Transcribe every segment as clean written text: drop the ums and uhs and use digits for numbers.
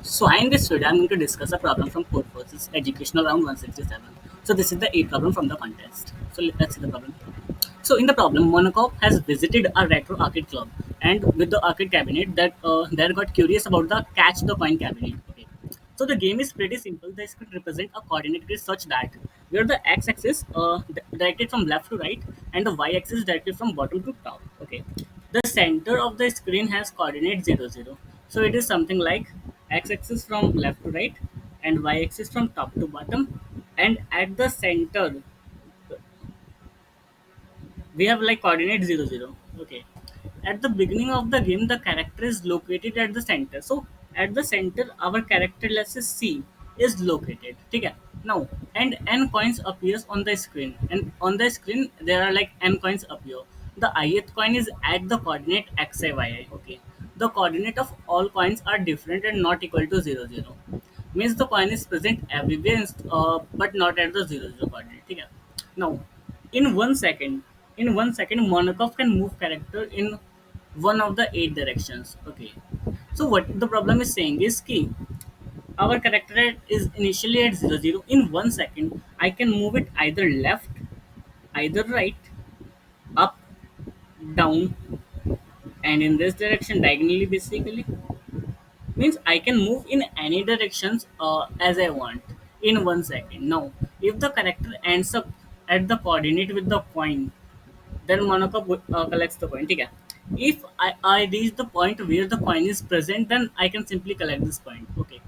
So in this video, I'm going to discuss a problem from Code Forces Educational Round 167. So this is the A problem from the contest. So let's see the problem. So in the problem, Monokov has visited a retro arcade club, and with the arcade cabinet, that they got curious about the catch the coin cabinet. Okay. So the game is pretty simple. The screen represent a coordinate grid such that where the x-axis directed from left to right and the y-axis directed from bottom to top. Okay. The center of the screen has coordinate 0, 0. So it is something like x-axis from left to right and y-axis from top to bottom. And at the center, we have like coordinate 0, 0. Okay. At the beginning of the game, the character is located at the center. So at the center, our character, let's say C, is located. Okay. Now, and n coins appears on the screen, and on the screen there are like n coins appear. The ith coin is at the coordinate xi yi. Okay. The coordinate of all coins are different and not equal to 0, 0. Means the coin is present everywhere, but not at the 0, 0 coordinate. Okay. Now, in 1 second, Monokov can move character in one of the eight directions. Okay. So what the problem is saying is key. Our character is initially at 0, 0. In 1 second, I can move it either left, either right, up, down, and in this direction diagonally basically. Means I can move in any directions as I want in 1 second. Now, if the character ends up at the coordinate with the coin, then Monaco collects the coin. Okay. If I reach the point where the coin is present, then I can simply collect this coin. Okay.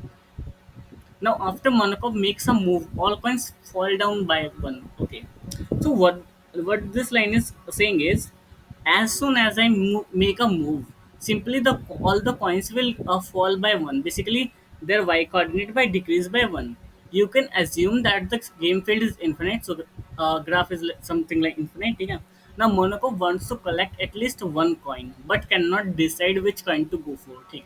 Now, after Monaco makes a move, all coins fall down by one. Okay. So what this line is saying is, as soon as I make a move, simply the all the coins will fall by one. Basically, their y coordinate by decrease by one. You can assume that the game field is infinite, so the graph is something like infinite. Yeah. Now Monaco wants to collect at least one coin, but cannot decide which coin to go for. Okay.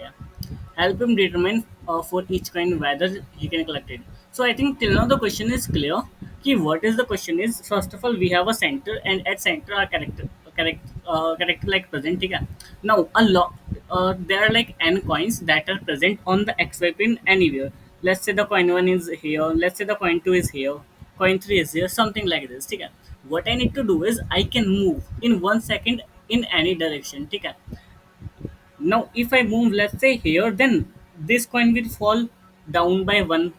Help him determine for each coin whether he can collect it. So I think till now the question is clear. Ki what is the question is, first of all we have a center and at center our character like present. Okay? Now a lot there are like n coins that are present on the xy plane anywhere. Let's say the coin 1 is here, let's say the coin 2 is here, coin 3 is here, something like this. Okay? What I need to do is I can move in 1 second in any direction. Okay? Now, if I move, let's say here, then this coin will fall down by one.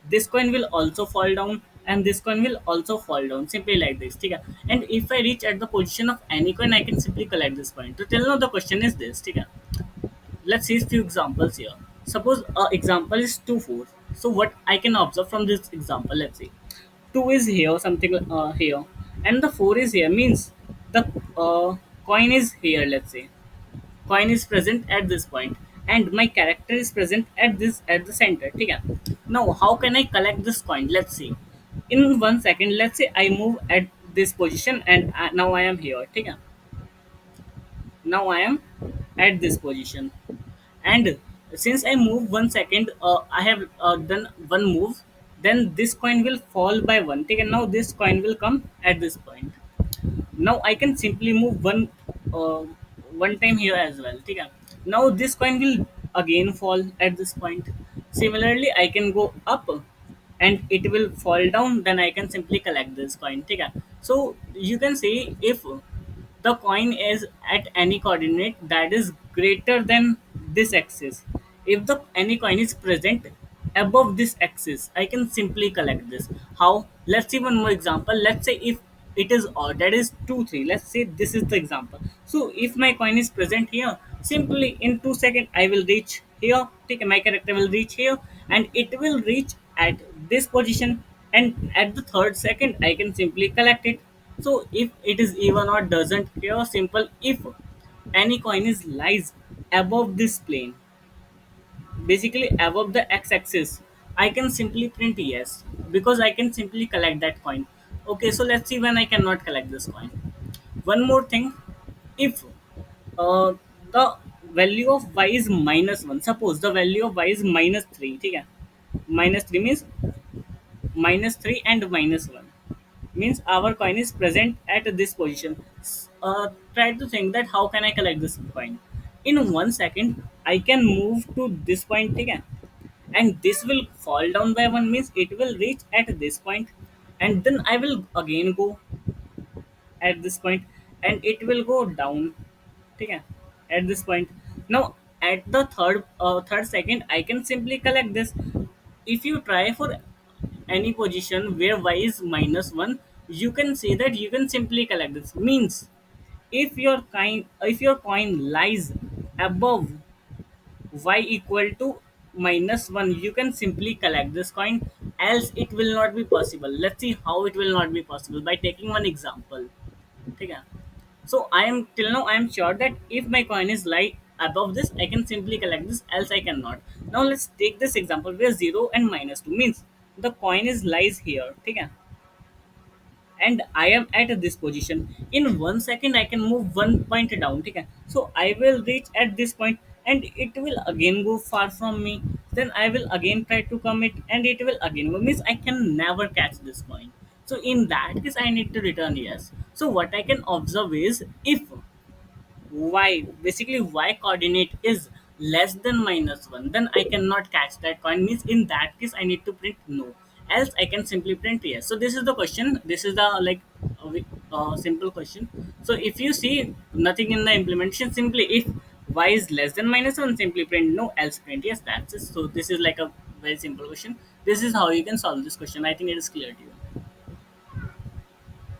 This coin will also fall down, and this coin will also fall down. Simply like this. Okay? And if I reach at the position of any coin, I can simply collect this coin. So, till now, the question is this. Okay? Let's see a few examples here. Suppose example is 2, 4. So, what I can observe from this example, let's see. 2 is here, something here, and the 4 is here, means the coin is here, let's say coin is present at this point and my character is present at this at the center. Okay? Now how can I collect this coin? Let's see. In 1 second, let's say I move at this position and now I am here. Okay? Now I am at this position, and since I move 1 second, I have done one move, then this coin will fall by one. Okay? Now this coin will come at this point. Now I can simply move uh, one time here as well. Okay? Now this coin will again fall at this point. Similarly, I can go up and it will fall down. Then I can simply collect this coin. Okay? So you can say if the coin is at any coordinate that is greater than this axis. If the any coin is present above this axis, I can simply collect this. How? Let's see one more example. Let's say if it is odd, that is 2, 3. Let's say this is the example. So if my coin is present here, simply in 2 seconds I will reach here. Take my character will reach here, and it will reach at this position. And at the third second, I can simply collect it. So if it is even or doesn't care, simple. If any coin is lies above this plane, basically above the x-axis, I can simply print yes because I can simply collect that coin. Okay, so let's see when I cannot collect this coin. One more thing, if uh, the value of y is minus one, suppose the value of y is minus three. Okay? Minus three means minus 3 and minus 1 means our coin is present at this position. Try to think that how can I collect this coin. In 1 second I can move to this point, okay? And this will fall down by one, means it will reach at this point, and then I will again go at this point, and it will go down, okay? At this point. Now at the third second I can simply collect this. If you try for any position where y is -1, you can see that you can simply collect this. Means if your coin lies above y equal to -1, you can simply collect this coin, else it will not be possible. Let's see how it will not be possible by taking one example. Okay? So I am till now I am sure that if my coin is lie above this, I can simply collect this, else I cannot. Now let's take this example where 0 and -2 means the coin is lies here. Okay? And I am at this position. In 1 second, I can move one point down. Okay? So I will reach at this point, and it will again go far from me. Then I will again try to come it, and it will again go. Means I can never catch this coin. So in that case, I need to return yes. So what I can observe is if y basically y coordinate is less than -1, then I cannot catch that coin. Means in that case I need to print no, else I can simply print yes. So this is the question, this is the like simple question. So if you see nothing in the implementation, simply if y is less than -1, simply print no, else print yes. That's it. So this is like a very simple question. This is how you can solve this question. I think it is clear to you.